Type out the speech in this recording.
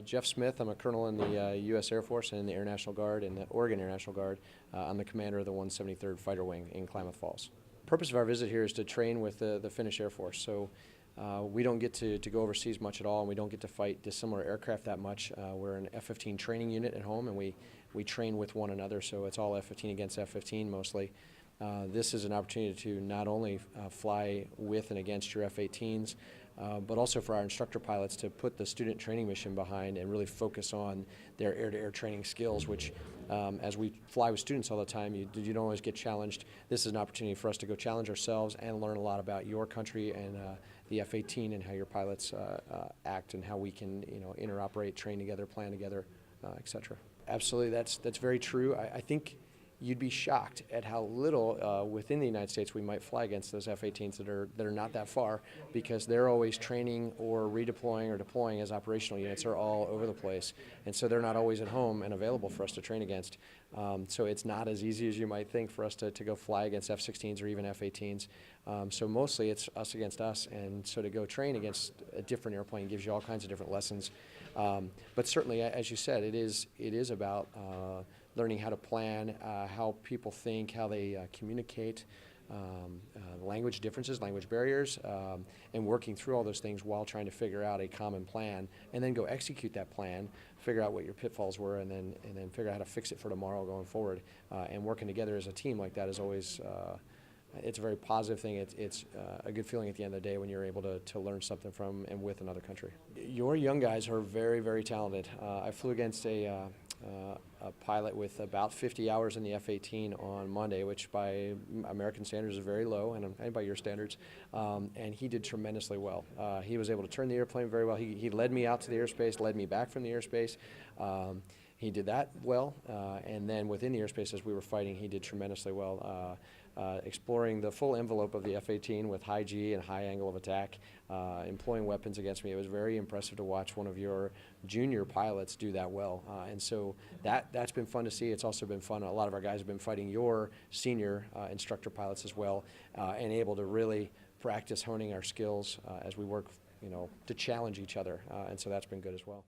Jeff Smith. I'm a colonel in the U.S. Air Force and in the Air National Guard and the Oregon Air National Guard. I'm the commander of the 173rd Fighter Wing in Klamath Falls. The purpose of our visit here is to train with the Finnish Air Force. So we don't get to go overseas much at all, and we don't get to fight dissimilar aircraft that much. We're an F-15 training unit at home, and we train with one another, so it's all F-15 against F-15 mostly. This is an opportunity to not only fly with and against your F-18s, but also for our instructor pilots to put the student training mission behind and really focus on their air-to-air training skills, which as we fly with students all the time, you don't always get challenged. This is an opportunity for us to go challenge ourselves and learn a lot about your country and the F-18 and how your pilots act and how we can interoperate, train together, plan together, etc. Absolutely, that's very true. I think you'd be shocked at how little within the United States we might fly against those F-18s that are not that far, because they're always training or redeploying or deploying as operational units. Are all over the place, and so they're not always at home and available for us to train against. So it's not as easy as you might think for us to go fly against F-16s or even F-18s. So mostly it's us against us, and so to go train against a different airplane gives you all kinds of different lessons. But certainly, as you said, it is about learning how to plan, how people think, how they communicate, language differences, language barriers, and working through all those things while trying to figure out a common plan, and then go execute that plan, figure out what your pitfalls were, and then figure out how to fix it for tomorrow going forward. And working together as a team like that is always it's a very positive thing. It's a good feeling at the end of the day when you're able to learn something from and with another country. Your young guys are very, very talented. I flew against a pilot with about 50 hours in the F-18 on Monday, which by American standards is very low, and by your standards, and he did tremendously well. He was able to turn the airplane very well. He led me out to the airspace, led me back from the airspace. He did that well, and then within the airspace as we were fighting, he did tremendously well, exploring the full envelope of the F-18 with high G and high angle of attack, employing weapons against me. It was very impressive to watch one of your junior pilots do that well, and so that's been fun to see. It's also been fun. A lot of our guys have been fighting your senior instructor pilots as well, and able to really practice honing our skills as we work, to challenge each other, and so that's been good as well.